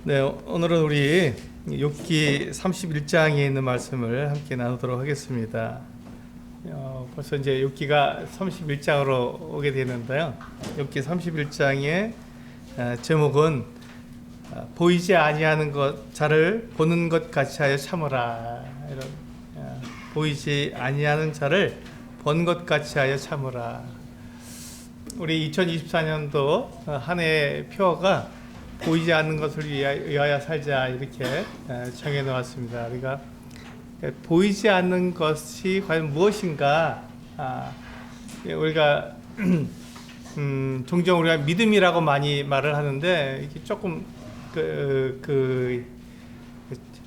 네, 오늘은 우리 욥기 31장에 있는 말씀을 함께 나누도록 하겠습니다. 벌써 이제 욥기가 31장으로 오게 되는데요. 욥기 31장의 제목은 보이지 아니하는 것 자를 보는 것 같이 하여 참으라. 이런 보이지 아니하는 자를 본 것 같이 하여 참으라. 우리 2024년도 한 해의 표어가 보이지 않는 것을 위하여 살자 이렇게 정해 놓았습니다. 우리가 보이지 않는 것이 과연 무엇인가? 우리가 종종 우리가 믿음이라고 많이 말을 하는데 이게 조금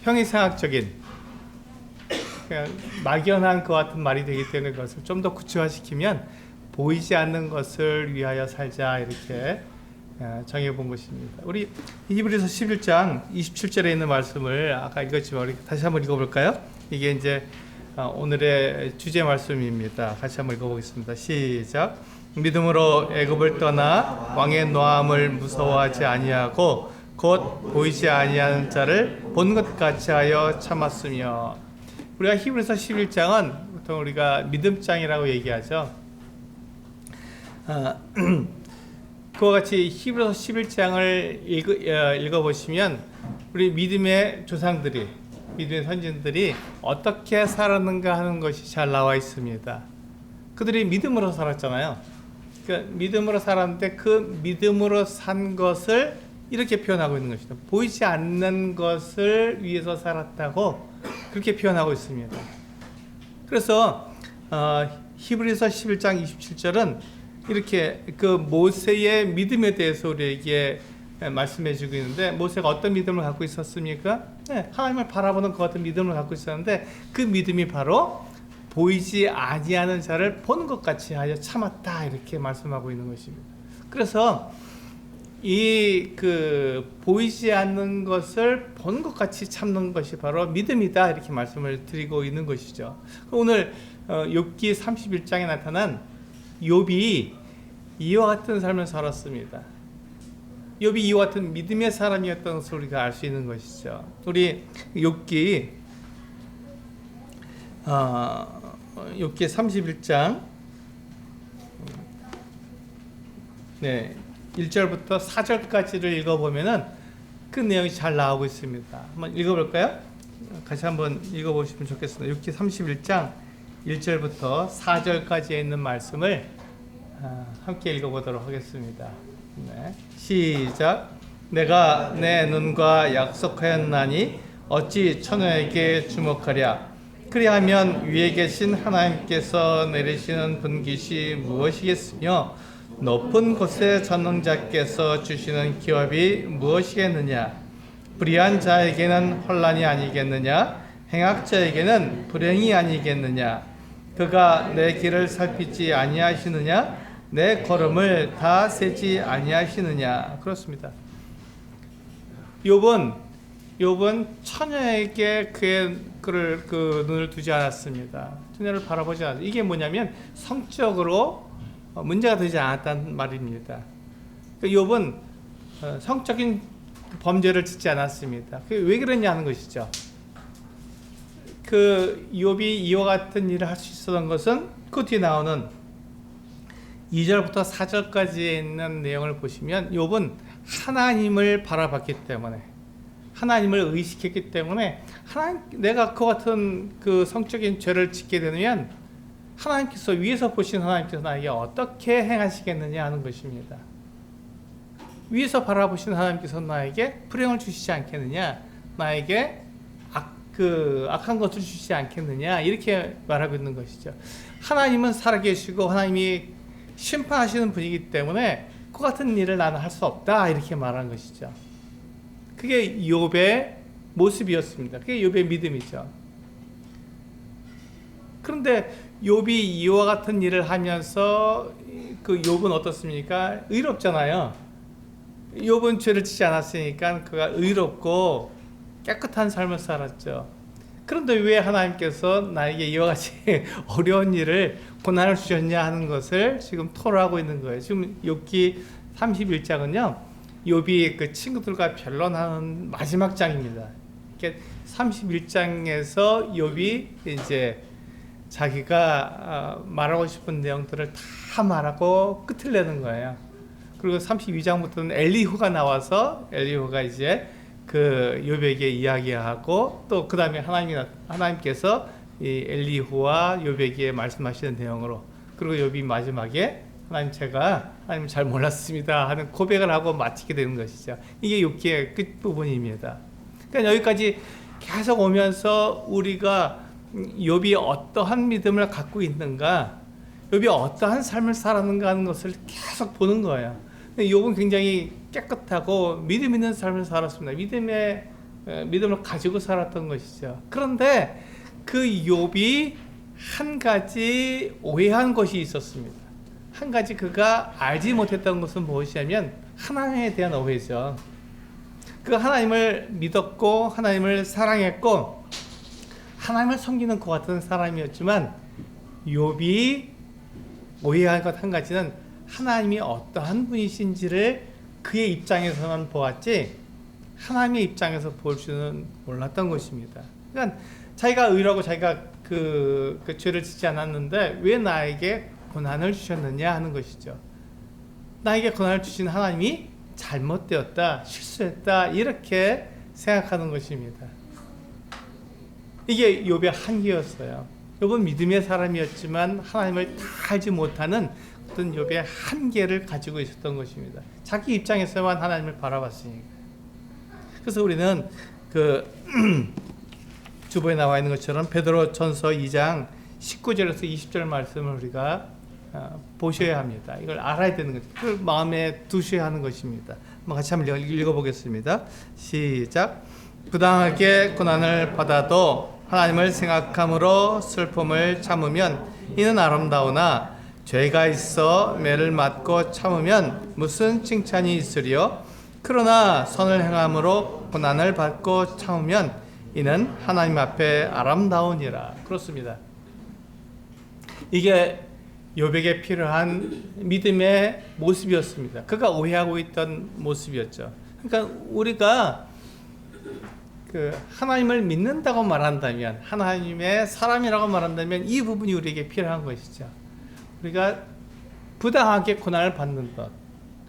형이상학적인 그냥 막연한 것 같은 말이 되기 때문에 그것을 좀 더 구체화시키면 보이지 않는 것을 위하여 살자 이렇게 정해본 것입니다. 우리 히브리서 11장 27절에 있는 말씀을 아까 읽었지만 우리 다시 한번 읽어볼까요? 이게 이제 오늘의 주제 말씀입니다. 같이 한번 읽어보겠습니다. 시작. 믿음으로 애굽을 떠나 왕의 노함을 무서워하지 아니하고 곧 보이지 아니하는 자를 본 것 같이 하여 참았으며. 우리가 히브리서 11장은 보통 우리가 믿음장이라고 얘기하죠. 그와 같이 히브리서 11장을 읽어보시면 우리 믿음의 조상들이, 믿음의 선진들이 어떻게 살았는가 하는 것이 잘 나와 있습니다. 그들이 믿음으로 살았잖아요. 그러니까 믿음으로 살았는데 그 믿음으로 산 것을 이렇게 표현하고 있는 것이죠. 보이지 않는 것을 위해서 살았다고 그렇게 표현하고 있습니다. 그래서 히브리서 11장 27절은 이렇게 그 모세의 믿음에 대해서 우리에게 말씀해 주고 있는데, 모세가 어떤 믿음을 갖고 있었습니까? 하나님을 바라보는 그 같은 믿음을 갖고 있었는데 그 믿음이 바로 보이지 아니하는 자를 보는 것 같이 하여 참았다 이렇게 말씀하고 있는 것입니다. 그래서 이 보이지 않는 것을 보는 것 같이 참는 것이 바로 믿음이다 이렇게 말씀을 드리고 있는 것이죠. 오늘 욥기 31장에 나타난 욥이 이와 같은 삶을 살았습니다. 욥이 이와 같은 믿음의 사람이었던 것을 우리가 알 수 있는 것이죠. 우리 욥기 31장 1절부터 4절까지를 읽어보면은 그 내용이 잘 나오고 있습니다. 한번 읽어볼까요? 같이 한번 읽어보시면 좋겠습니다. 욥기 31장 1절부터 4절까지에 있는 말씀을 함께 읽어보도록 하겠습니다. 시작. 내가 내 눈과 약속하였나니 어찌 처녀에게 주목하랴. 그리하면 위에 계신 하나님께서 내리시는 분깃이 무엇이겠으며 높은 곳의 전능자께서 주시는 기업이 무엇이겠느냐. 불의한 자에게는 혼란이 아니겠느냐. 행악자에게는 불행이 아니겠느냐. 그가 내 길을 살피지 아니하시느냐. 내 걸음을 다 세지 아니하시느냐. 그렇습니다. 욥은 처녀에게 그의 눈을 두지 않았습니다. 처녀를 바라보지 않았습니다. 이게 뭐냐면 성적으로 문제가 되지 않았다는 말입니다. 욥은 성적인 범죄를 짓지 않았습니다. 왜 그러냐는 것이죠. 욥이 이와 같은 일을 할 수 있었던 것은 그 뒤에 나오는 2절부터 4절까지에 있는 내용을 보시면 욥은 하나님을 바라봤기 때문에, 하나님을 의식했기 때문에 내가 그 같은 성적인 죄를 짓게 되면 하나님께서 위에서 보신 하나님께서 나에게 어떻게 행하시겠느냐 하는 것입니다. 위에서 바라보신 하나님께서 나에게 불행을 주시지 않겠느냐, 나에게 악한 것을 주시지 않겠느냐 이렇게 말하고 있는 것이죠. 하나님은 살아계시고 하나님이 심판하시는 분이기 때문에 그 같은 일을 나는 할 수 없다 이렇게 말하는 것이죠. 그게 욥의 모습이었습니다. 그게 욥의 믿음이죠. 그런데 욥이 이와 같은 일을 하면서 욥은 어떻습니까? 의롭잖아요. 욥은 죄를 짓지 않았으니까 그가 의롭고 깨끗한 삶을 살았죠. 그런데 왜 하나님께서 나에게 이와 같이 어려운 일을, 고난을 주셨냐 하는 것을 지금 토로하고 있는 거예요. 지금 욥기 31장은요 욥이 그 친구들과 변론하는 마지막 장입니다. 이게 31장에서 욥이 이제 자기가 말하고 싶은 내용들을 다 말하고 끝을 내는 거예요. 그리고 32장부터는 엘리후가 나와서 엘리후가 이제 그 욥에게 이야기하고 또 그 다음에 하나님께서 이 엘리후와 욥에게 말씀하시는 내용으로, 그리고 욥이 마지막에 제가 하나님 잘 몰랐습니다 하는 고백을 하고 마치게 되는 것이죠. 이게 욥기의 끝부분입니다. 그러니까 여기까지 계속 오면서 우리가 욥이 어떠한 믿음을 갖고 있는가, 욥이 어떠한 삶을 살았는가 하는 것을 계속 보는 거예요. 욥은 굉장히 깨끗하고 믿음 있는 삶을 살았습니다. 믿음을 가지고 살았던 것이죠. 그런데 그 욥이 한 가지 오해한 것이 있었습니다. 한 가지 그가 알지 못했던 것은 무엇이냐면 하나님에 대한 오해죠. 그 하나님을 믿었고 하나님을 사랑했고 하나님을 섬기는 것 같은 사람이었지만, 욥이 오해한 것 한 가지는 하나님이 어떠한 분이신지를 그의 입장에서만 보았지 하나님의 입장에서 볼 줄은 몰랐던 것입니다. 그러니까 자기가 의라고 자기가 그 죄를 짓지 않았는데 왜 나에게 고난을 주셨느냐 하는 것이죠. 나에게 고난을 주신 하나님이 잘못되었다, 실수했다, 이렇게 생각하는 것입니다. 이게 욥의 한계였어요. 욥은 믿음의 사람이었지만 하나님을 다 알지 못하는 어떤 욥의 한계를 가지고 있었던 것입니다. 자기 입장에서만 하나님을 바라봤으니까. 그래서 우리는 그 주보에 나와 있는 것처럼 베드로전서 2장 19절에서 20절 말씀을 우리가 보셔야 합니다. 이걸 알아야 되는 거죠. 그걸 마음에 두셔야 하는 것입니다. 같이 한번 읽어보겠습니다. 시작. 부당하게 고난을 받아도 하나님을 생각함으로 슬픔을 참으면 이는 아름다우나 죄가 있어 매를 맞고 참으면 무슨 칭찬이 있으리요? 그러나 선을 행함으로 고난을 받고 참으면 이는 하나님 앞에 아름다우니라. 그렇습니다. 이게 욥에게 필요한 믿음의 모습이었습니다. 그가 오해하고 있던 모습이었죠. 그러니까 우리가 그 하나님을 믿는다고 말한다면, 하나님의 사람이라고 말한다면 이 부분이 우리에게 필요한 것이죠. 우리가 부당하게 고난을 받는 것,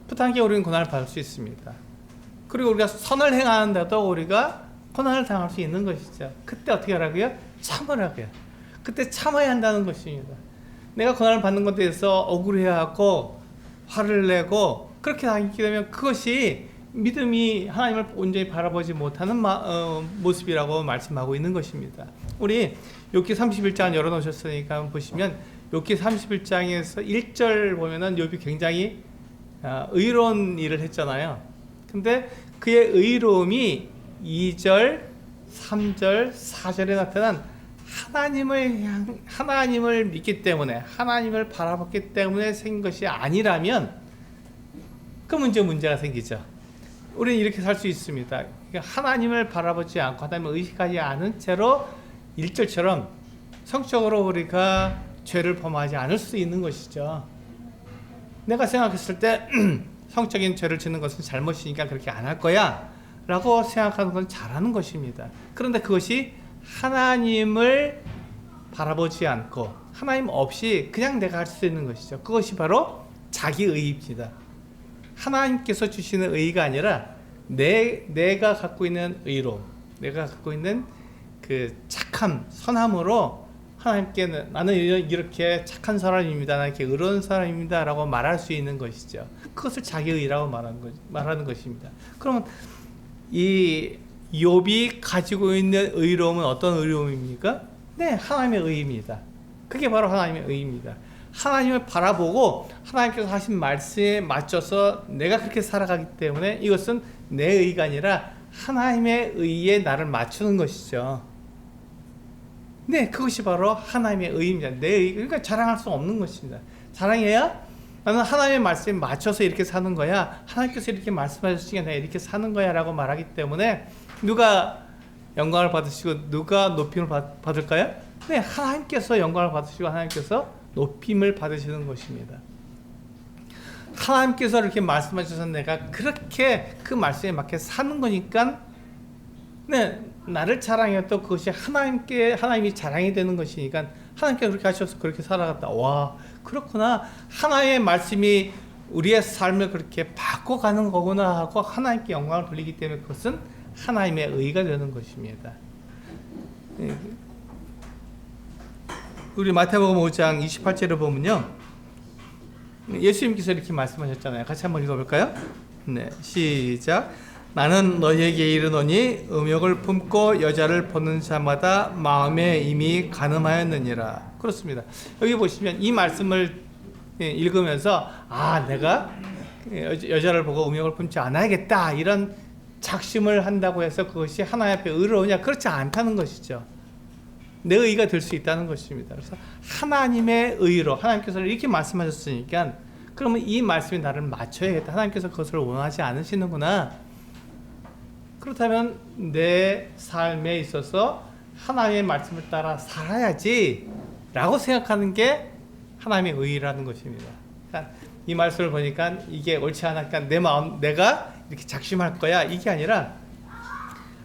부당하게 우리는 고난을 받을 수 있습니다. 그리고 우리가 선을 행하는데도 우리가 고난을 당할 수 있는 것이죠. 그때 어떻게 하라고요? 참으라고요. 그때 참아야 한다는 것입니다. 내가 고난을 받는 것에 대해서 억울해하고 화를 내고 그렇게 하게 되면 그것이 믿음이 하나님을 온전히 바라보지 못하는 모습이라고 말씀하고 있는 것입니다. 우리 욥기 31장 열어놓으셨으니까 한번 보시면 욥기 31장에서 1절 보면은 욥이 굉장히 의로운 일을 했잖아요. 근데 그의 의로움이 2절, 3절, 4절에 나타난 하나님을 믿기 때문에, 하나님을 바라봤기 때문에 생긴 것이 아니라면 그러면 이제 문제가 생기죠. 우리는 이렇게 살 수 있습니다. 하나님을 바라보지 않고 하나님을 의식하지 않은 채로 1절처럼 성적으로 우리가 죄를 범하지 않을 수 있는 것이죠. 내가 생각했을 때 성적인 죄를 짓는 것은 잘못이니까 그렇게 안 할 거야 라고 생각하는 건 잘하는 것입니다. 그런데 그것이 하나님을 바라보지 않고 하나님 없이 그냥 내가 할 수 있는 것이죠. 그것이 바로 자기의입니다. 하나님께서 주시는 의가 아니라 내가 갖고 있는 의로, 내가 갖고 있는 그 착함, 선함으로 하나님께 나는 이렇게 착한 사람입니다, 나는 이렇게 의로운 사람입니다 라고 말할 수 있는 것이죠. 그것을 자기의라고 말하는 것입니다. 그러면 이 욥이 가지고 있는 의로움은 어떤 의로움입니까? 네, 하나님의 의입니다. 그게 바로 하나님의 의입니다. 하나님을 바라보고 하나님께서 하신 말씀에 맞춰서 내가 그렇게 살아가기 때문에 이것은 내 의가 아니라 하나님의 의에 나를 맞추는 것이죠. 네, 그것이 바로 하나님의 의입니다. 내 의, 그러니까 자랑할 수 없는 것입니다. 자랑해야 나는 하나님의 말씀에 맞춰서 이렇게 사는 거야, 하나님께서 이렇게 말씀하셨으니까 내가 이렇게 사는 거야 라고 말하기 때문에 누가 영광을 받으시고 누가 높임을 받을까요? 네, 하나님께서 영광을 받으시고 하나님께서 높임을 받으시는 것입니다. 하나님께서 이렇게 말씀하셔서 내가 그렇게 그 말씀에 맞게 사는 거니까 네, 나를 자랑해야 또 그것이 하나님이 자랑이 되는 것이니까 하나님께서 그렇게 하셔서 그렇게 살아갔다. 와, 그렇구나. 하나님의 말씀이 우리의 삶을 그렇게 바꿔가는 거구나 하고 하나님께 영광을 돌리기 때문에 그것은 하나님의 의가 되는 것입니다. 우리 마태복음 5장 28절을 보면요, 예수님께서 이렇게 말씀하셨잖아요. 같이 한번 읽어볼까요? 네, 시작. 나는 너희에게 이르노니 음욕을 품고 여자를 보는 자마다 마음에 이미 간음하였느니라. 그렇습니다. 여기 보시면 이 말씀을 읽으면서 내가 여자를 보고 음욕을 품지 않아야겠다 이런 작심을 한다고 해서 그것이 하나님 앞에 의로우냐? 그렇지 않다는 것이죠. 내 의가 될 수 있다는 것입니다. 그래서 하나님의 의로 하나님께서 이렇게 말씀하셨으니까 그러면 이 말씀이 나를 맞춰야겠다. 하나님께서 그것을 원하지 않으시는구나. 그렇다면 내 삶에 있어서 하나님의 말씀을 따라 살아야지 라고 생각하는 게 하나님의 의라는 것입니다. 그러니까 이 말씀을 보니까 이게 옳지 않으니까 내 마음, 내가 이렇게 작심할 거야 이게 아니라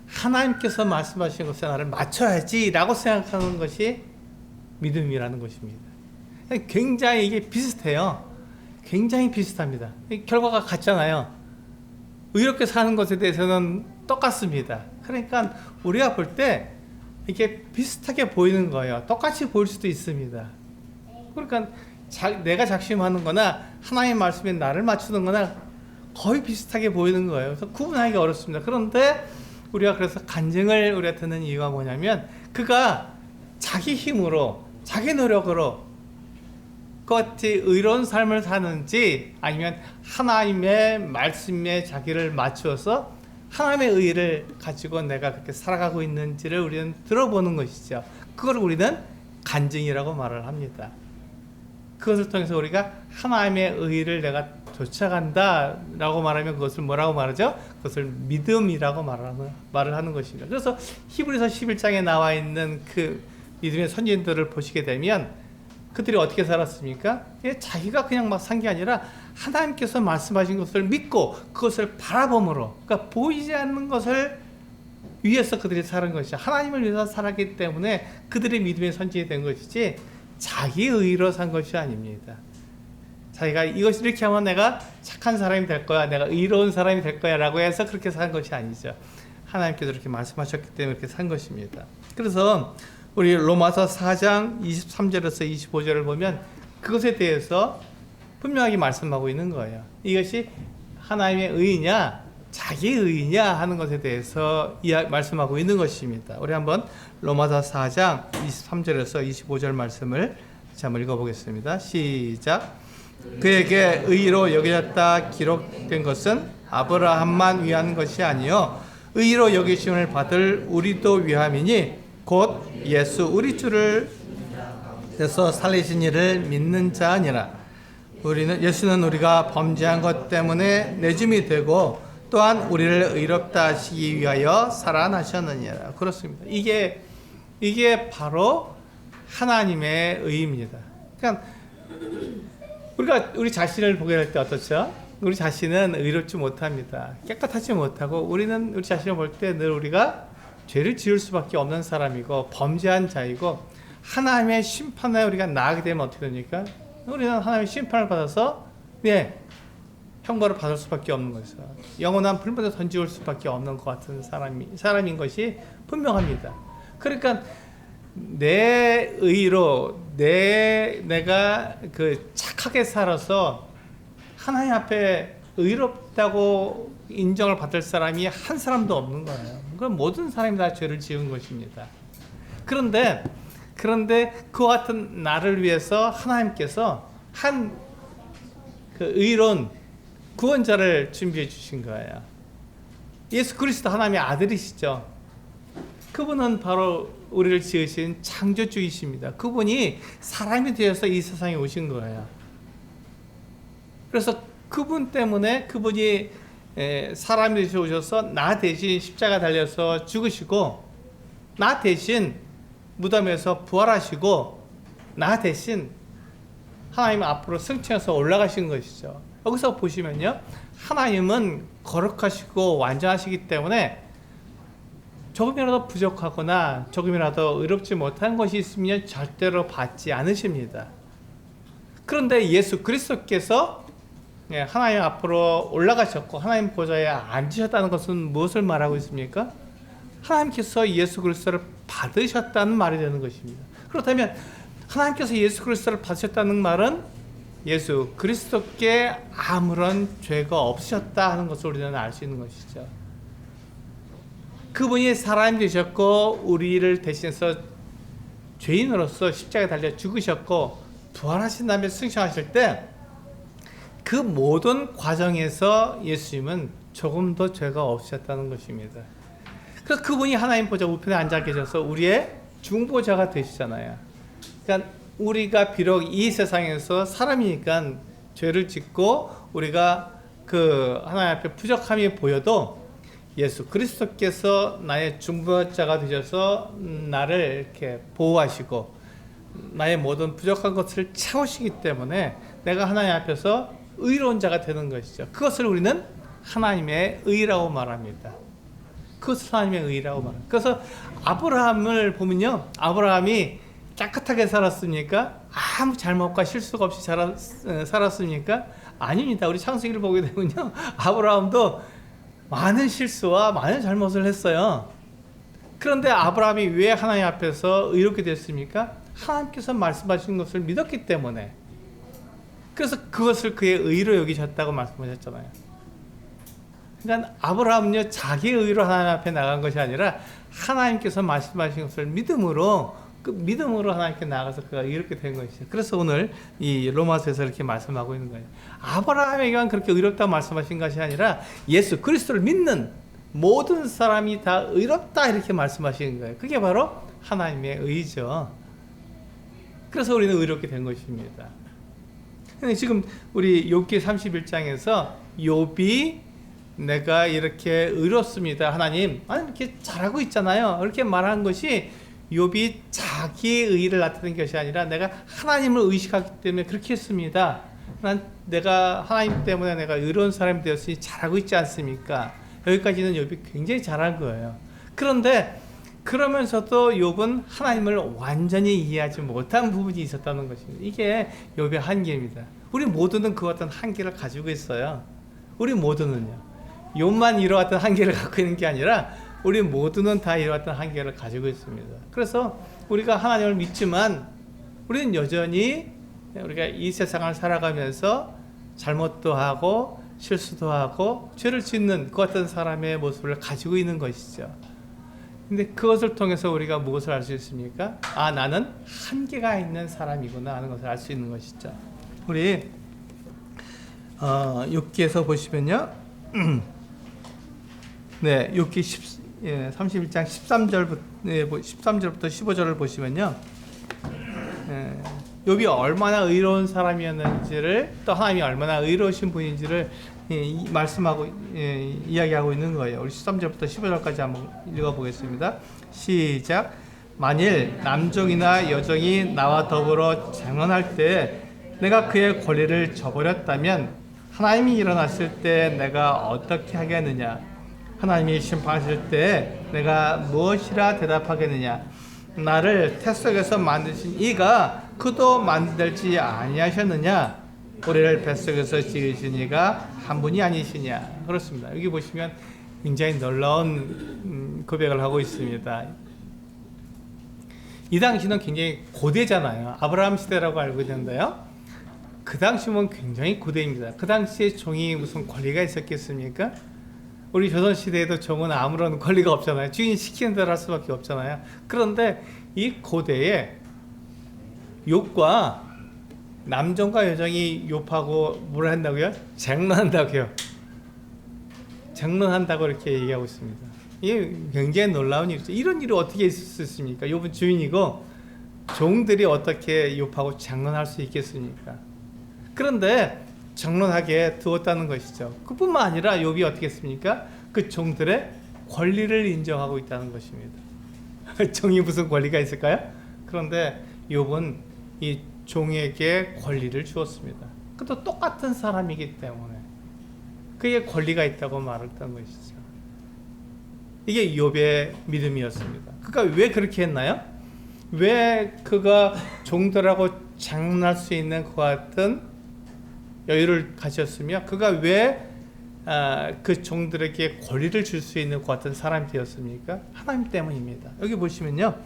하나님께서 말씀하신 것에 나를 맞춰야지 라고 생각하는 것이 믿음이라는 것입니다. 굉장히 이게 비슷해요. 굉장히 비슷합니다. 결과가 같잖아요. 의롭게 사는 것에 대해서는 똑같습니다. 그러니까 우리가 볼 때 이게 비슷하게 보이는 거예요. 똑같이 보일 수도 있습니다. 그러니까 내가 작심하는 거나 하나님의 말씀에 나를 맞추는 거나 거의 비슷하게 보이는 거예요. 그래서 구분하기가 어렵습니다. 그런데 우리가 그래서 간증을 우리가 듣는 이유가 뭐냐면 그가 자기 힘으로 자기 노력으로 그것이 의로운 삶을 사는지 아니면 하나님의 말씀에 자기를 맞추어서 하나님의 의를 가지고 내가 그렇게 살아가고 있는지를 우리는 들어보는 것이죠. 그걸 우리는 간증이라고 말을 합니다. 그것을 통해서 우리가 하나님의 의를 내가 쫓아간다 라고 말하면 그것을 뭐라고 말하죠? 그것을 믿음이라고 말을 하는 것입니다. 그래서 히브리서 11장에 나와 있는 그 믿음의 선진들을 보시게 되면 그들이 어떻게 살았습니까? 자기가 그냥 막 산 게 아니라 하나님께서 말씀하신 것을 믿고 그것을 바라봄으로, 그러니까 보이지 않는 것을 위해서 그들이 사는 것이죠. 하나님을 위해서 살았기 때문에 그들의 믿음의 선진이 된 것이지 자기 의로 산 것이 아닙니다. 자기가 이것을 이렇게 하면 내가 착한 사람이 될 거야, 내가 의로운 사람이 될 거야 라고 해서 그렇게 산 것이 아니죠. 하나님께서 이렇게 말씀하셨기 때문에 그렇게 산 것입니다. 그래서 우리 로마서 4장 23절에서 25절을 보면 그것에 대해서 분명하게 말씀하고 있는 거예요. 이것이 하나님의 의냐 자기 의냐 하는 것에 대해서 말씀하고 있는 것입니다. 우리 한번 로마서 4장 23절에서 25절 말씀을 한번 읽어보겠습니다. 시작. 그에게 의로 여겨졌다 기록된 것은 아브라함만 위한 것이 아니요 의로 여기심을 받을 우리도 위함이니 곧 예수 우리 주를 해서 살리신 이를 믿는 자 아니라 예수는 우리가 범죄한 것 때문에 내줌이 되고 또한 우리를 의롭다 하시기 위하여 살아나셨느니라. 그렇습니다. 이게 바로 하나님의 의입니다. 그러니까 우리가 우리 자신을 보게 될 때 어떻죠? 우리 자신은 의롭지 못합니다. 깨끗하지 못하고 우리는 우리 자신을 볼 때 늘 우리가 죄를 지을 수밖에 없는 사람이고 범죄한 자이고 하나님의 심판에 우리가 나가게 되면 어떻게 됩니까? 우리는 하나님의 심판을 받아서 형벌을 받을 수밖에 없는 것이죠. 영원한 불못에 던지올 수밖에 없는 것 같은 사람인 것이 분명합니다. 그러니까 내 의로 내가 그 착하게 살아서 하나님 앞에 의롭다고 인정을 받을 사람이 한 사람도 없는 거예요. 그건 모든 사람이 다 죄를 지은 것입니다. 그런데 그와 같은 나를 위해서 하나님께서 한 그 의로운 구원자를 준비해 주신 거예요. 예수 그리스도 하나님의 아들이시죠. 그분은 바로 우리를 지으신 창조주이십니다. 그분이 사람이 되어서 이 세상에 오신 거예요. 그래서 그분 때문에 그분이 사람이 되셔 오셔서 나 대신 십자가 달려서 죽으시고 나 대신 무덤에서 부활하시고 나 대신 하나님 앞으로 승천해서 올라가신 것이죠. 여기서 보시면요, 하나님은 거룩하시고 완전하시기 때문에 조금이라도 부족하거나 조금이라도 의롭지 못한 것이 있으면 절대로 받지 않으십니다. 그런데 예수 그리스도께서 하나님 앞으로 올라가셨고 하나님 보좌에 앉으셨다는 것은 무엇을 말하고 있습니까? 하나님께서 예수 그리스도를 받으셨다는 말이 되는 것입니다. 그렇다면 하나님께서 예수 그리스도를 받으셨다는 말은 예수 그리스도께 아무런 죄가 없으셨다 하는 것을 우리는 알 수 있는 것이죠. 그분이 사람이 되셨고 우리를 대신해서 죄인으로서 십자가에 달려 죽으셨고 부활하신 다음에 승천하실 때 그 모든 과정에서 예수님은 조금도 죄가 없으셨다는 것입니다. 그래서 그분이 하나님 보좌 우편에 앉아 계셔서 우리의 중보자가 되시잖아요. 그러니까 우리가 비록 이 세상에서 사람이니까 죄를 짓고 우리가 그 하나님 앞에 부족함이 보여도 예수 그리스도께서 나의 중보자가 되셔서 나를 이렇게 보호하시고 나의 모든 부족한 것을 채우시기 때문에 내가 하나님 앞에서 의로운 자가 되는 것이죠. 그것을 우리는 하나님의 의라고 말합니다. 그것을 하나님의 의라고 말합니다. 그래서 아브라함을 보면요, 아브라함이 깨끗하게 살았습니까? 아무 잘못과 실수가 없이 살았습니까? 아닙니다. 우리 창세기를 보게 되면요, 아브라함도 많은 실수와 많은 잘못을 했어요. 그런데 아브라함이 왜 하나님 앞에서 의롭게 됐습니까? 하나님께서 말씀하신 것을 믿었기 때문에. 그래서 그것을 그의 의로 여기셨다고 말씀하셨잖아요. 그러니까 아브라함은요, 자기의 의로 하나님 앞에 나간 것이 아니라 하나님께서 말씀하신 것을 믿음으로 하나님께 나가서 그가 의롭게 된 것이죠. 그래서 오늘 이 로마서에서 이렇게 말씀하고 있는 거예요. 아브라함에게만 그렇게 의롭다고 말씀하신 것이 아니라 예수 그리스도를 믿는 모든 사람이 다 의롭다 이렇게 말씀하시는 거예요. 그게 바로 하나님의 의죠. 그래서 우리는 의롭게 된 것입니다. 근데 지금 우리 욥기 31장에서 욥이 내가 이렇게 의롭습니다. 하나님 이렇게 잘하고 있잖아요. 이렇게 말한 것이 욥이 자기의 의를 나타낸 것이 아니라 내가 하나님을 의식하기 때문에 그렇게 했습니다. 내가 하나님 때문에 내가 의로운 사람이 되었으니 잘하고 있지 않습니까? 여기까지는 욥이 굉장히 잘한 거예요. 그런데 그러면서도 욥은 하나님을 완전히 이해하지 못한 부분이 있었다는 것입니다. 이게 욥의 한계입니다. 우리 모두는 그 어떤 한계를 가지고 있어요. 우리 모두는요. 욥만 이뤄왔던 한계를 갖고 있는 게 아니라 우리 모두는 다 이뤄왔던 한계를 가지고 있습니다. 그래서 우리가 하나님을 믿지만 우리는 여전히 우리가 이 세상을 살아가면서 잘못도 하고 실수도 하고 죄를 짓는 그 어떤 사람의 모습을 가지고 있는 것이죠. 근데 그것을 통해서 우리가 무엇을 알 수 있습니까? 아, 나는 한계가 있는 사람이구나 하는 것을 알 수 있는 것이죠. 우리 욥기에서 보시면요. 네, 욥기 31장 13절부터 15절을 보시면요. 욥이 얼마나 의로운 사람이었는지를 또 하나님이 얼마나 의로우신 분인지를 말씀하고 이야기하고 있는 거예요. 우리 13절부터 15절까지 한번 읽어보겠습니다. 시작. 만일 남종이나 여종이 나와 더불어 장언할 때 내가 그의 권리를 저버렸다면 하나님이 일어났을 때 내가 어떻게 하겠느냐? 하나님이 심판하실 때 내가 무엇이라 대답하겠느냐? 나를 태 속에서 만드신 이가 그도 만들지 아니하셨느냐? 우리를 뱃속에서 지으신 이가 한 분이 아니시냐? 그렇습니다. 여기 보시면 굉장히 놀라운 고백을 하고 있습니다. 이 당시는 굉장히 고대잖아요. 아브라함 시대라고 알고 있는데요. 그 당시면 굉장히 고대입니다. 그 당시에 종이 무슨 권리가 있었겠습니까? 우리 조선시대에도 종은 아무런 권리가 없잖아요. 주인이 시키는 대로 할 수밖에 없잖아요. 그런데 이 고대에 욥과 남종과 여종이 욥하고 뭘 한다고요? 쟁론한다고요. 쟁론한다고 이렇게 얘기하고 있습니다. 이게 굉장히 놀라운 일이죠. 이런 일이 어떻게 있을 수 있습니까? 욥은 주인이고 종들이 어떻게 욥하고 쟁론할 수 있겠습니까? 그런데 쟁론하게 두었다는 것이죠. 그뿐만 아니라 욥이 어떻게 했습니까? 그 종들의 권리를 인정하고 있다는 것입니다. 종이 무슨 권리가 있을까요? 그런데 욥은 이 종에게 권리를 주었습니다. 그것도 똑같은 사람이기 때문에 그게 권리가 있다고 말했던 것이죠. 이게 욥의 믿음이었습니다. 그가 왜 그렇게 했나요? 왜 그가 종들하고 장난할 수 있는 그와 같은 여유를 가졌으며 그가 왜 그 종들에게 권리를 줄 수 있는 그 같은 사람이 되었습니까? 하나님 때문입니다. 여기 보시면요,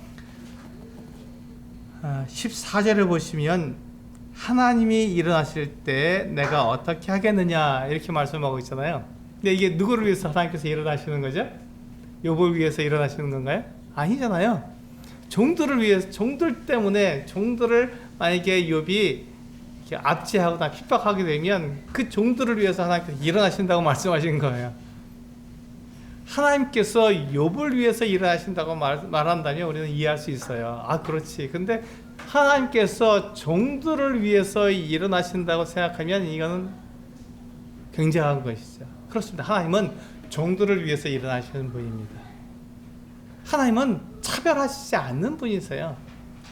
14절을 보시면 하나님이 일어나실 때 내가 어떻게 하겠느냐 이렇게 말씀하고 있잖아요. 근데 이게 누구를 위해서 하나님께서 일어나시는 거죠? 욥을 위해서 일어나시는 건가요? 아니잖아요. 종들을 위해서, 종들 때문에, 종들을 만약에 욥이 압제하거나 핍박하게 되면 그 종들을 위해서 하나님께서 일어나신다고 말씀하신 거예요. 하나님께서 욥을 위해서 일어나신다고 말한다면 우리는 이해할 수 있어요. 아, 그렇지. 근데 하나님께서 종들을 위해서 일어나신다고 생각하면 이거는 굉장한 것이죠. 그렇습니다. 하나님은 종들을 위해서 일어나시는 분입니다. 하나님은 차별하시지 않는 분이세요.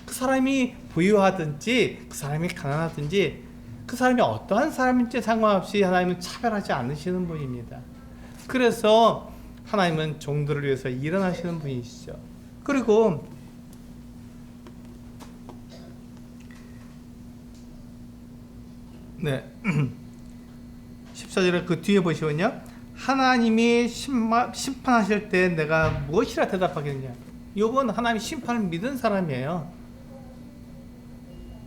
그 사람이 부유하든지 그 사람이 가난하든지 그 사람이 어떠한 사람인지 상관없이 하나님은 차별하지 않으시는 분입니다. 그래서 하나님은 종들을 위해서 일어나시는 분이시죠. 그리고 네, 14절에 그 뒤에 보시면요, 하나님이 심판하실 때 내가 무엇이라 대답하겠느냐. 욥은 하나님이 심판을 믿은 사람이에요.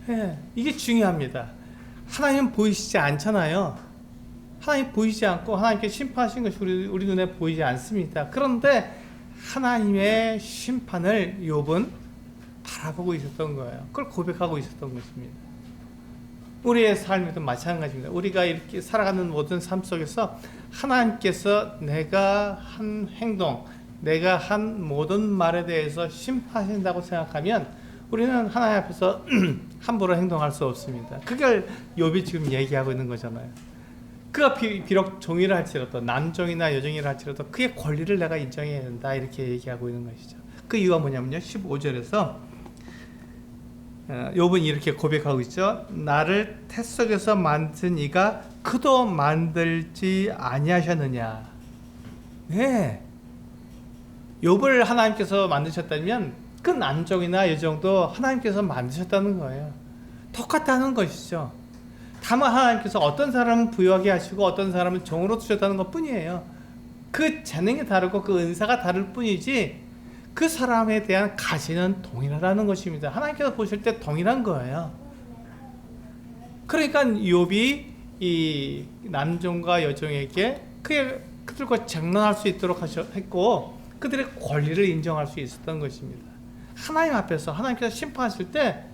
네, 이게 중요합니다. 하나님은 보이시지 않잖아요. 하나님 보이지 않고 하나님께 심판하신 것이 우리 눈에 보이지 않습니다. 그런데 하나님의 심판을 욥은 바라보고 있었던 거예요. 그걸 고백하고 있었던 것입니다. 우리의 삶에도 마찬가지입니다. 우리가 이렇게 살아가는 모든 삶 속에서 하나님께서 내가 한 행동, 내가 한 모든 말에 대해서 심판하신다고 생각하면 우리는 하나님 앞에서 함부로 행동할 수 없습니다. 그걸 욥이 지금 얘기하고 있는 거잖아요. 그가 비록 종이라 할지라도, 남종이나 여종이라 할지라도 그의 권리를 내가 인정해야 된다, 이렇게 얘기하고 있는 것이죠. 그 이유가 뭐냐면요, 15절에서 욥은 이렇게 고백하고 있죠. 나를 태 속에서 만든 이가 그도 만들지 아니하셨느냐. 네, 욥을 하나님께서 만드셨다면 그 남종이나 여종도 하나님께서 만드셨다는 거예요. 똑같다는 것이죠. 다만 하나님께서 어떤 사람은 부유하게 하시고 어떤 사람은 종으로 두셨다는 것 뿐이에요. 그 재능이 다르고 그 은사가 다를 뿐이지 그 사람에 대한 가치는 동일하다는 것입니다. 하나님께서 보실 때 동일한 거예요. 그러니까 욥이 이 남종과 여종에게 그들과 장난할 수 있도록 했고 그들의 권리를 인정할 수 있었던 것입니다. 하나님 앞에서 하나님께서 심판하실 때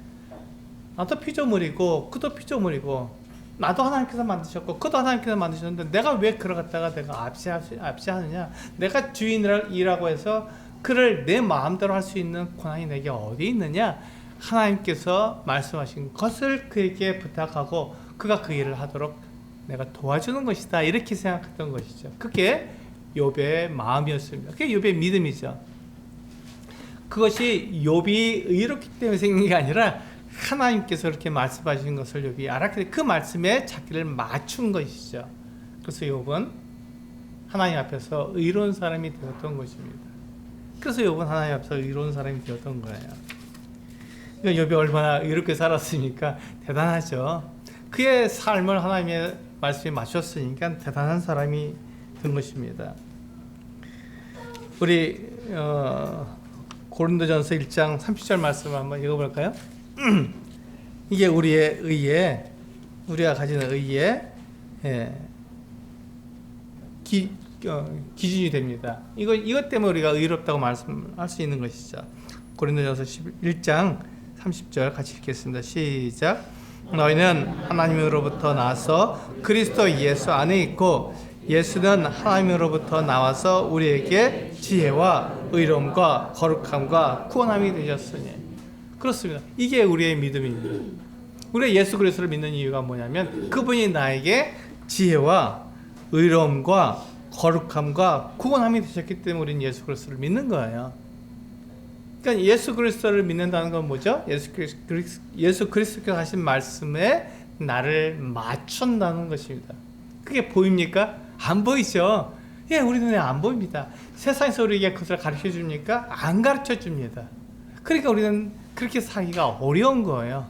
나도 피조물이고 그도 피조물이고 나도 하나님께서 만드셨고 그도 하나님께서 만드셨는데 내가 왜 그걸 갖다가 내가 압시하느냐. 내가 주인이라고 해서 그를 내 마음대로 할 수 있는 권한이 내게 어디 있느냐. 하나님께서 말씀하신 것을 그에게 부탁하고 그가 그 일을 하도록 내가 도와주는 것이다, 이렇게 생각했던 것이죠. 그게 욥의 마음이었습니다. 그게 욥의 믿음이죠. 그것이 욥이 의롭기 때문에 생긴 게 아니라 하나님께서 그렇게 말씀하신 것을 욥이 알았기, 그 말씀에 자기를 맞춘 것이죠. 그래서 욥은 하나님 앞에서 의로운 사람이 되었던 것입니다. 그래서 욥은 하나님 앞에서 의로운 사람이 되었던 거예요. 그러니까 욥이 얼마나 의롭게 살았으니까 대단하죠. 그의 삶을 하나님의 말씀에 맞췄으니까 대단한 사람이 된 것입니다. 우리 고린도전서 1장 30절 말씀을 한번 읽어볼까요? 이게 우리의 의에, 우리가 가지는 의에 기준이 됩니다. 이것 때문에 우리가 의롭다고 말씀할 수 있는 것이죠. 고린도전서 1장 30절 같이 읽겠습니다. 시작. 너희는 하나님으로부터 나서 그리스도 예수 안에 있고 예수는 하나님으로부터 나와서 우리에게 지혜와 의로움과 거룩함과 구원함이 되셨으니. 그렇습니다. 이게 우리의 믿음입니다. 우리가 예수 그리스도를 믿는 이유가 뭐냐면 그분이 나에게 지혜와 의로움과 거룩함과 구원함이 되셨기 때문에 우리는 예수 그리스도를 믿는 거예요. 그러니까 예수 그리스도를 믿는다는 건 뭐죠? 예수 그리스도께서 하신 말씀에 나를 맞춘다는 것입니다. 그게 보입니까? 안 보이죠? 예, 우리 눈에 안 보입니다. 세상에서 우리에게 그것을 가르쳐 줍니까? 안 가르쳐 줍니다. 그러니까 우리는 그렇게 살기가 어려운 거예요.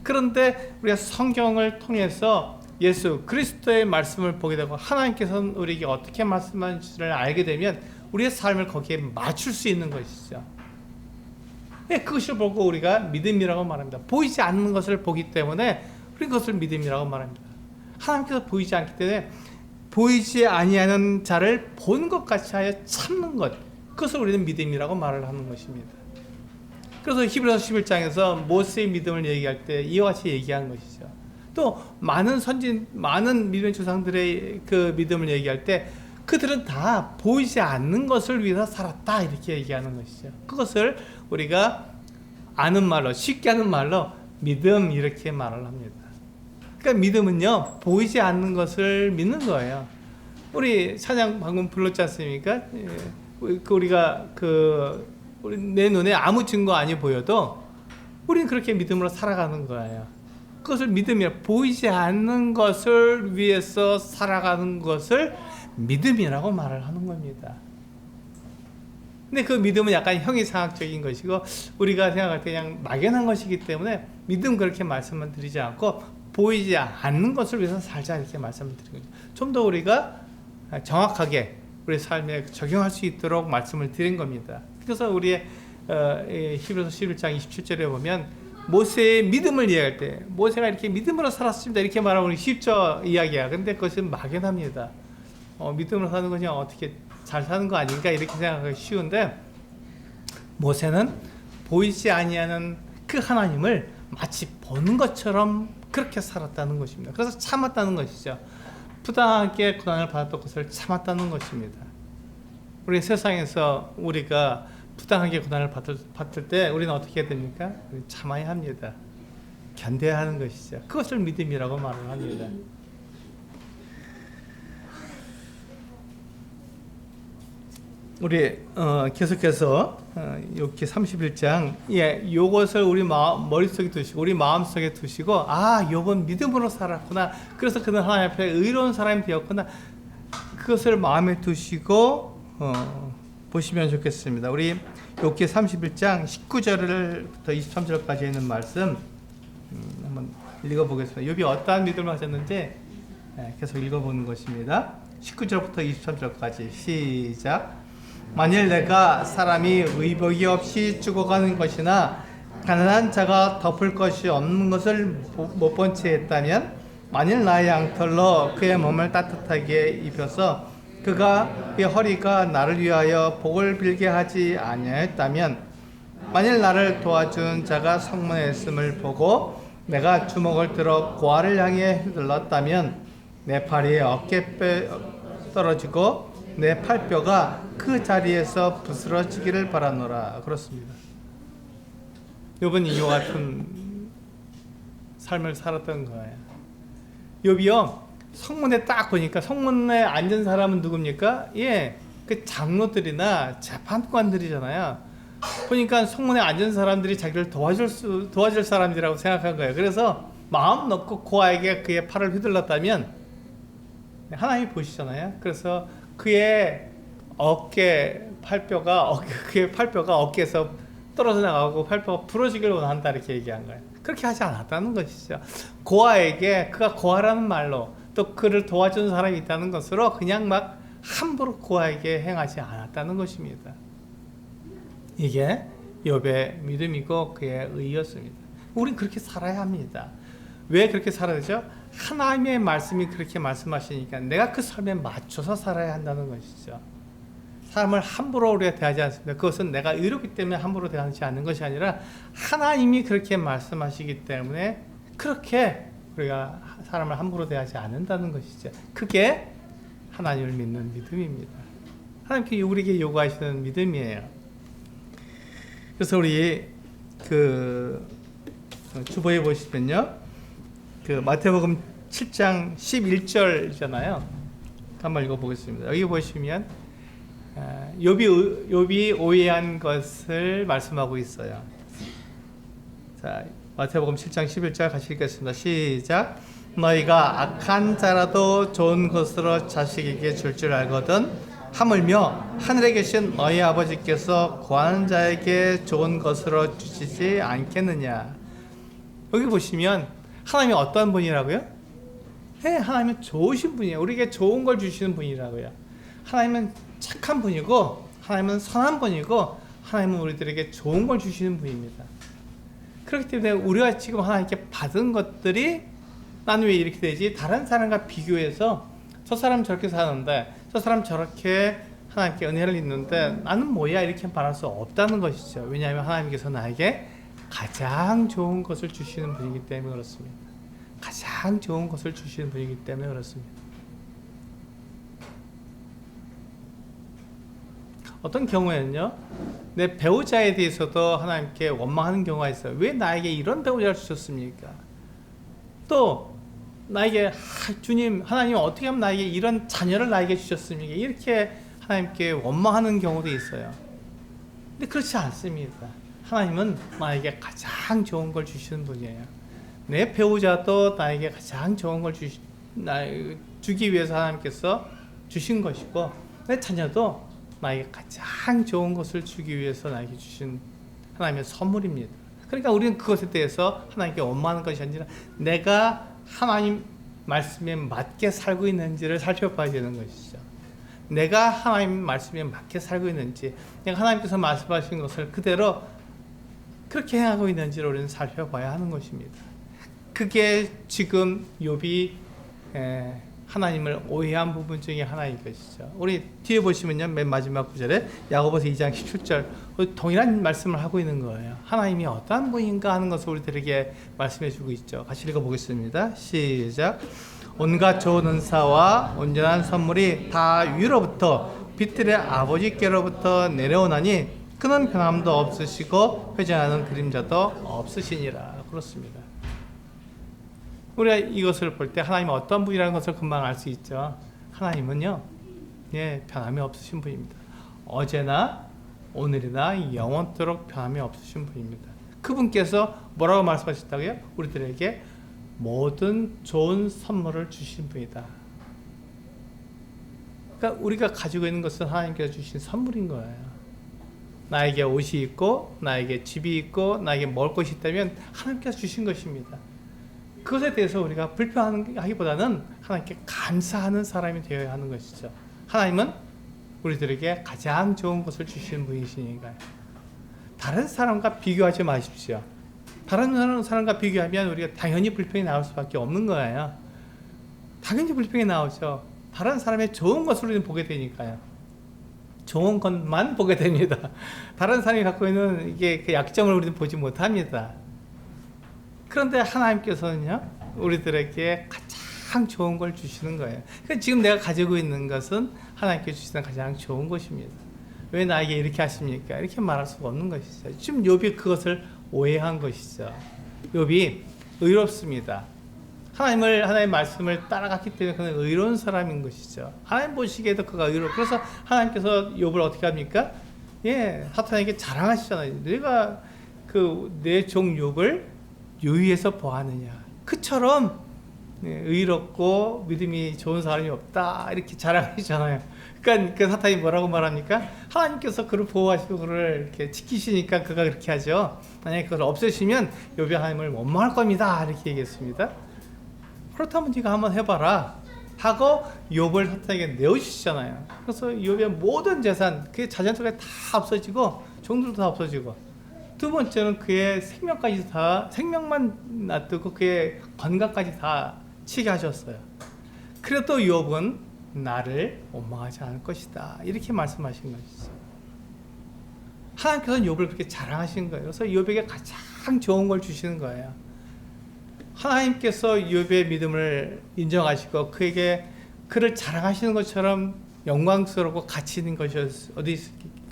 그런데 우리가 성경을 통해서 예수 그리스도의 말씀을 보게 되고 하나님께서는 우리에게 어떻게 말씀하시는지를 알게 되면 우리의 삶을 거기에 맞출 수 있는 것이죠. 네, 그것을 보고 우리가 믿음이라고 말합니다. 보이지 않는 것을 보기 때문에 우리 그것을 믿음이라고 말합니다. 하나님께서 보이지 않기 때문에 보이지 아니하는 자를 본 것 같이 하여 참는 것, 그것을 우리는 믿음이라고 말을 하는 것입니다. 그래서 히브리서 11장에서 모세의 믿음을 얘기할 때 이와 같이 얘기한 것이죠. 또 많은 믿음의 조상들의 그 믿음을 얘기할 때 그들은 다 보이지 않는 것을 위해서 살았다 이렇게 얘기하는 것이죠. 그것을 우리가 아는 말로, 쉽게 하는 말로 믿음 이렇게 말을 합니다. 그러니까 믿음은요, 보이지 않는 것을 믿는 거예요. 우리 찬양 방금 불렀지 않습니까? 우리가 내 눈에 아무 증거 아니 보여도 우리는 그렇게 믿음으로 살아가는 거예요. 그것을 믿음이라, 보이지 않는 것을 위해서 살아가는 것을 믿음이라고 말을 하는 겁니다. 근데 그 믿음은 약간 형이상학적인 것이고 우리가 생각할 때 그냥 막연한 것이기 때문에 믿음 그렇게 말씀을 드리지 않고 보이지 않는 것을 위해서 살자 이렇게 말씀을 드리는 거죠. 좀 더 우리가 정확하게 우리 삶에 적용할 수 있도록 말씀을 드린 겁니다. 그래서 우리의 히브리서 11장 27절에 보면 모세의 믿음을 이야기할 때 모세가 이렇게 믿음으로 살았습니다 이렇게 말하면 쉽죠 이야기야. 근데 그것은 막연합니다. 믿음으로 사는 거냐 어떻게 잘 사는 거 아닌가 이렇게 생각하기 쉬운데 모세는 보이지 아니하는 그 하나님을 마치 보는 것처럼 그렇게 살았다는 것입니다. 그래서 참았다는 것이죠. 부당하게 고난을 받았던 것을 참았다는 것입니다. 우리 세상에서 우리가 부당하게 고난을 받을 때 우리는 어떻게 해야 됩니까? 참아야 합니다. 견뎌야 하는 것이죠. 그것을 믿음이라고 말을 합니다. 우리 계속해서 욥기 31장 요것을 우리 머릿속에 두시고 우리 마음속에 두시고 욥은 믿음으로 살았구나. 그래서 그는 하나님 앞에 의로운 사람이 되었구나. 그것을 마음에 두시고 보시면 좋겠습니다. 우리 욥기 31장 19절부터 23절까지 있는 말씀 한번 읽어보겠습니다. 욥이 어떠한 믿음을 가졌는지 계속 읽어보는 것입니다. 19절부터 23절까지 시작. 만일 내가 사람이 의복이 없이 죽어가는 것이나 가난한 자가 덮을 것이 없는 것을 못 본 채 했다면 만일 나의 양털로 그의 몸을 따뜻하게 입혀서 그가 그의 허리가 나를 위하여 복을 빌게 하지 아니하였다면 만일 나를 도와준 자가 성문에 있음을 보고 내가 주먹을 들어 고아를 향해 휘둘렀다면 내 팔이 어깨뼈 떨어지고 내 팔뼈가 그 자리에서 부스러지기를 바라노라. 그렇습니다. 욥은 이와 같은 삶을 살았던 거예요. 욥이요 성문에 딱 보니까 보니까 앉은 사람은 누굽니까? 그 장로들이나 재판관들이잖아요. 보니까 성문에 앉은 사람들이 자기를 도와줄 사람들이라고 생각한 거예요. 그래서 마음 놓고 고아에게 그의 팔을 휘둘렀다면 하나님이 보시잖아요. 그래서 그의 그의 팔뼈가 어깨에서 떨어져 나가고 팔뼈가 부러지기를 원한다 이렇게 얘기한 거예요. 그렇게 하지 않았다는 것이죠. 고아에게 그가 고아라는 말로 또 그를 도와주는 사람이 있다는 것으로 그냥 막 함부로 고아에게 행하지 않았다는 것입니다. 이게 욥의 믿음이고 그의 의였습니다. 우린 그렇게 살아야 합니다. 왜 그렇게 살아야 되죠? 하나님의 말씀이 그렇게 말씀하시니까 내가 그 삶에 맞춰서 살아야 한다는 것이죠. 사람을 함부로 우리가 대하지 않습니다. 그것은 내가 의롭기 때문에 함부로 대하지 않는 것이 아니라 하나님이 그렇게 말씀하시기 때문에 그렇게 우리가 사람을 함부로 대하지 않는다는 것이죠. 그게 하나님을 믿는 믿음입니다. 하나님께 우리에게 요구하시는 믿음이에요. 그래서 우리 주보에 보시면요, 마태복음 7장 11절이잖아요. 한번 읽어보겠습니다. 여기 보시면 욥이 오해한 것을 말씀하고 있어요. 자, 마태복음 7장 11절 같이 읽겠습니다. 시작. 너희가 악한 자라도 좋은 것으로 자식에게 줄 줄 알거든 하물며 하늘에 계신 너희 아버지께서 구하는 자에게 좋은 것으로 주시지 않겠느냐. 여기 보시면 하나님이 어떤 분이라고요? 네, 하나님은 좋으신 분이에요. 우리에게 좋은 걸 주시는 분이라고요. 하나님은 착한 분이고 하나님은 선한 분이고 하나님은 우리들에게 좋은 걸 주시는 분입니다. 그렇기 때문에 우리가 지금 하나님께 받은 것들이 나는 왜 이렇게 되지? 다른 사람과 비교해서 저 사람 저렇게 사는데 저 사람 저렇게 하나님께 은혜를 입는데 나는 뭐야? 이렇게 말할 수 없다는 것이죠. 왜냐하면 하나님께서 나에게 가장 좋은 것을 주시는 분이기 때문에 그렇습니다. 가장 좋은 것을 주시는 분이기 때문에 그렇습니다. 어떤 경우에는요, 내 배우자에 대해서도 하나님께 원망하는 경우가 있어요. 왜 나에게 이런 배우자를 주셨습니까? 또 나에게 주님, 하나님 어떻게 하면 나에게 이런 자녀를 나에게 주셨습니까? 이렇게 하나님께 원망하는 경우도 있어요. 근데 그렇지 않습니다. 하나님은 나에게 가장 좋은 걸 주시는 분이에요. 내 배우자도 나에게 가장 좋은 걸 주기 위해서 하나님께서 주신 것이고 내 자녀도 나에게 가장 좋은 것을 주기 위해서 나에게 주신 하나님의 선물입니다. 그러니까 우리는 그것에 대해서 하나님께 원망하는 것이 아니라 내가 하나님 말씀에 맞게 살고 있는지를 살펴봐야 되는 것이죠. 내가 하나님 말씀에 맞게 살고 있는지, 내가 하나님께서 말씀하신 것을 그대로 그렇게 행하고 있는지를 우리는 살펴봐야 하는 것입니다. 그게 지금 욥이 하나님을 오해한 부분 중에 하나인 것이죠. 우리 뒤에 보시면요, 맨 마지막 구절에 야고보서 2장 17절 동일한 말씀을 하고 있는 거예요. 하나님이 어떠한 분인가 하는 것을 우리들에게 말씀해 주고 있죠. 같이 읽어보겠습니다. 시작. 온갖 좋은 은사와 온전한 선물이 다 위로부터 빛들의 아버지께로부터 내려오나니 그는 변함도 없으시고 회전하는 그림자도 없으시니라. 그렇습니다. 우리가 이것을 볼 때 하나님은 어떤 분이라는 것을 금방 알 수 있죠. 하나님은요, 변함이 없으신 분입니다. 어제나 오늘이나 영원토록 변함이 없으신 분입니다. 그분께서 뭐라고 말씀하셨다고요? 우리들에게 모든 좋은 선물을 주신 분이다. 그러니까 우리가 가지고 있는 것은 하나님께서 주신 선물인 거예요. 나에게 옷이 있고 나에게 집이 있고 나에게 먹을 것이 있다면 하나님께서 주신 것입니다. 그것에 대해서 우리가 불평하기보다는 하나님께 감사하는 사람이 되어야 하는 것이죠. 하나님은 우리들에게 가장 좋은 것을 주시는 분이시니까요. 다른 사람과 비교하지 마십시오. 다른 사람과 비교하면 우리가 당연히 불평이 나올 수밖에 없는 거예요. 당연히 불평이 나오죠. 다른 사람의 좋은 것을 우리는 보게 되니까요. 좋은 것만 보게 됩니다. 다른 사람이 갖고 있는 이게 그 약점을 우리는 보지 못합니다. 그런데 하나님께서는요, 우리들에게 가장 좋은 걸 주시는 거예요. 그러니까 지금 내가 가지고 있는 것은 하나님께 주시는 가장 좋은 것입니다. 왜 나에게 이렇게 하십니까? 이렇게 말할 수가 없는 것이죠. 지금 욥이 그것을 오해한 것이죠. 욥이 의롭습니다. 하나님의 말씀을 따라갔기 때문에 그는 의로운 사람인 것이죠. 하나님 보시기에도 그가 의로워. 그래서 하나님께서 욥을 어떻게 합니까? 사탄에게 자랑하시잖아요. 내가 내 종 욥을 유의해서 보았느냐. 그처럼 의롭고 믿음이 좋은 사람이 없다. 이렇게 자랑하시잖아요. 그러니까 그 사탄이 뭐라고 말합니까? 하나님께서 그를 보호하시고 그를 이렇게 지키시니까 그가 그렇게 하죠. 만약에 그걸 없애시면 욥이 하나님을 원망할 겁니다. 이렇게 얘기했습니다. 그렇다면 네가 한번 해봐라 하고 욥을 사탄에게 내어주시잖아요. 그래서 욥의 모든 재산, 그의 자녀들까지 다 없어지고 종들도 다 없어지고, 두 번째는 그의 생명만 놔두고 그의 건강까지 다 치게 하셨어요. 그래도 욥은 나를 원망하지 않을 것이다. 이렇게 말씀하신 것이죠. 하나님께서는 욥을 그렇게 자랑하신 거예요. 그래서 욥에게 가장 좋은 걸 주시는 거예요. 하나님께서 욥의 믿음을 인정하시고 그를 자랑하시는 것처럼 영광스럽고 가치 있는 것이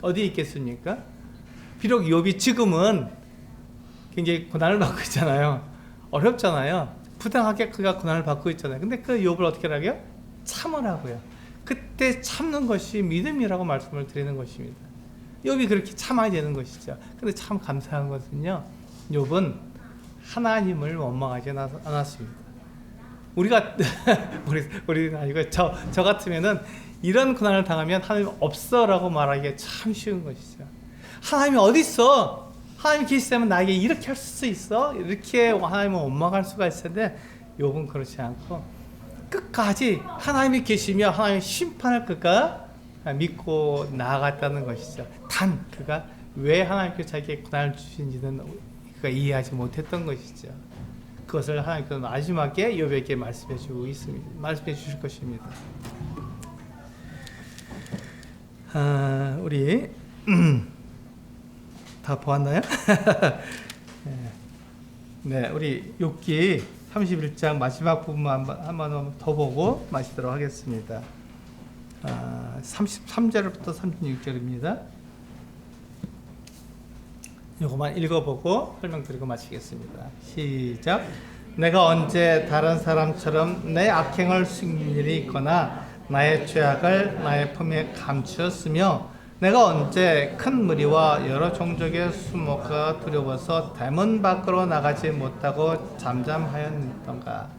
어디 있겠습니까? 비록 욥이 지금은 굉장히 고난을 받고 있잖아요. 어렵잖아요. 부당하게 그가 고난을 받고 있잖아요. 근데 그 욥을 어떻게 하라고요? 참으라고요. 그때 참는 것이 믿음이라고 말씀을 드리는 것입니다. 욥이 그렇게 참아야 되는 것이죠. 근데 참 감사한 것은요, 욥은 하나님을 원망하지 않았습니다. 우리가 우리가 이거 저 같으면은 이런 고난을 당하면 하나님 없어라고 말하기가 참 쉬운 것이죠. 하나님이 어디 있어? 하나님이 계시다면 나에게 이렇게 할 수 있어? 이렇게 하나님을 원망할 수가 있을 텐데 욥은 그렇지 않고 끝까지 하나님이 계시며 하나님의 심판을 그가 믿고 나아갔다는 것이죠. 단 그가 왜 하나님께서 자기에게 고난을 주신지는 그가 이해하지 못했던 것이죠. 그것을 하나님께서 마지막에 욥에게 말씀해 주고 있습니다. 말씀해 주실 것입니다. 우리 다 보았나요? 네, 우리 욥기 31장 마지막 부분만 한번 더 보고 마치도록 하겠습니다. 33절부터 36절입니다. 이것만 읽어보고 설명드리고 마치겠습니다. 시작. 내가 언제 다른 사람처럼 내 악행을 숨긴 일이 있거나 나의 죄악을 나의 품에 감추었으며 내가 언제 큰 무리와 여러 종족의 수모가 두려워서 대문 밖으로 나가지 못하고 잠잠하였던가.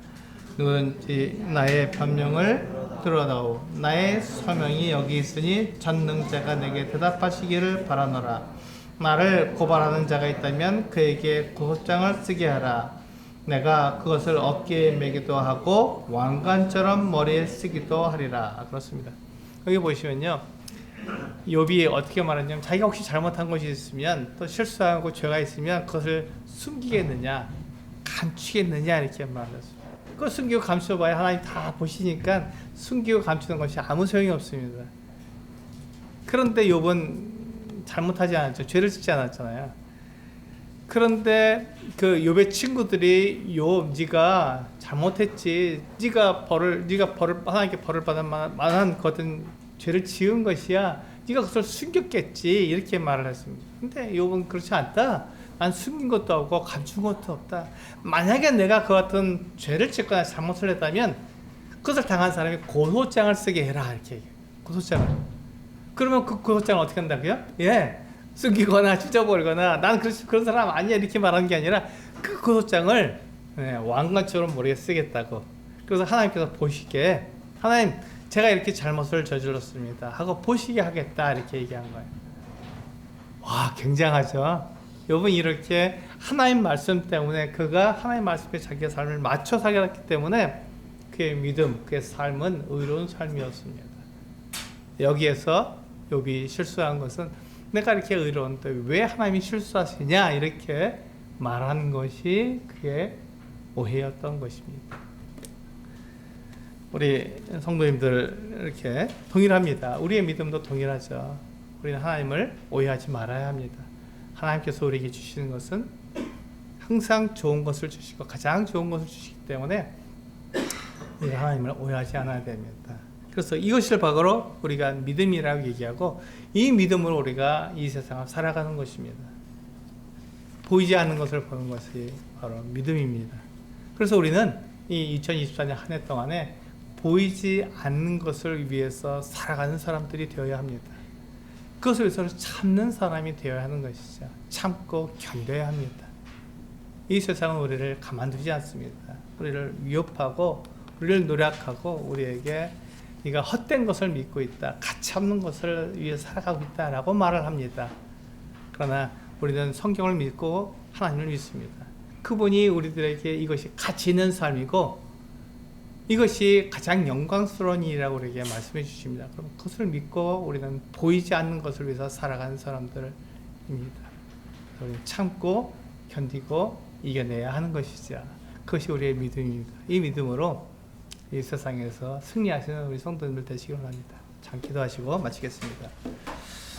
누구든지 나의 변명을 들어다오. 나의 소명이 여기 있으니 전능자가 내게 대답하시기를 바라노라. 나를 고발하는 자가 있다면 그에게 고소장을 쓰게 하라. 내가 그것을 어깨에 매기도 하고 왕관처럼 머리에 쓰기도 하리라. 그렇습니다. 여기 보시면요, 욥이 어떻게 말하냐면 자기가 혹시 잘못한 것이 있으면 또 실수하고 죄가 있으면 그것을 숨기겠느냐 감추겠느냐 이렇게 말했습니다. 그걸 숨기고 감춰봐야 하나님 다 보시니까 숨기고 감추는 것이 아무 소용이 없습니다. 그런데 욥은 잘못하지 않았죠. 죄를 짓지 않았잖아요. 그런데 그 욥의 친구들이 욥 네가 잘못했지. 네가 하나님께 벌을 받을 만한 것은 죄를 지은 것이야. 네가 그것을 숨겼겠지. 이렇게 말을 했습니다. 근데 욥은 그렇지 않다. 난 숨긴 것도 없고 감춘 것도 없다. 만약에 내가 그 같은 죄를 짓거나 잘못을 했다면 그것을 당한 사람이 고소장을 쓰게 해라. 이렇게 얘기해요. 고소장을. 그러면 그 고소장을 어떻게 한다고요? 예, 숨기거나 찢어버리거나 난 그런 사람 아니야 이렇게 말하는 게 아니라 그 고소장을 왕관처럼 머리에 쓰겠다고. 그래서 하나님께서 보시게 하나님 제가 이렇게 잘못을 저질렀습니다 하고 보시게 하겠다 이렇게 얘기한 거예요. 와, 굉장하죠. 욥은 이렇게 하나님 말씀 때문에 그가 하나님 말씀에 자기의 삶을 맞춰 살았기 때문에 그의 믿음, 그의 삶은 의로운 삶이었습니다. 여기에서 욥이 실수한 것은 내가 이렇게 의로운데 왜 하나님이 실수하시냐 이렇게 말하는 것이 그의 오해였던 것입니다. 우리 성도님들 이렇게 동일합니다. 우리의 믿음도 동일하죠. 우리는 하나님을 오해하지 말아야 합니다. 하나님께서 우리에게 주시는 것은 항상 좋은 것을 주시고 가장 좋은 것을 주시기 때문에 우리가 하나님을 오해하지 않아야 됩니다. 그래서 이것을 바로 우리가 믿음이라고 얘기하고 이 믿음으로 우리가 이 세상을 살아가는 것입니다. 보이지 않는 것을 보는 것이 바로 믿음입니다. 그래서 우리는 이 2024년 한 해 동안에 보이지 않는 것을 위해서 살아가는 사람들이 되어야 합니다. 그것을 위해서 참는 사람이 되어야 하는 것이죠. 참고 견뎌야 합니다. 이 세상은 우리를 가만두지 않습니다. 우리를 위협하고 우리를 노력하고 우리에게 네가 헛된 것을 믿고 있다. 가치 없는 것을 위해 살아가고 있다라고 말을 합니다. 그러나 우리는 성경을 믿고 하나님을 믿습니다. 그분이 우리들에게 이것이 가치 있는 삶이고 이것이 가장 영광스러운 일이라고 우리에게 말씀해 주십니다. 그럼 그것을 믿고 우리는 보이지 않는 것을 위해서 살아가는 사람들입니다. 우리는 참고 견디고 이겨내야 하는 것이죠. 그것이 우리의 믿음입니다. 이 믿음으로 이 세상에서 승리하시는 우리 성도님들 되시기 원합니다. 참 기도하시고 마치겠습니다.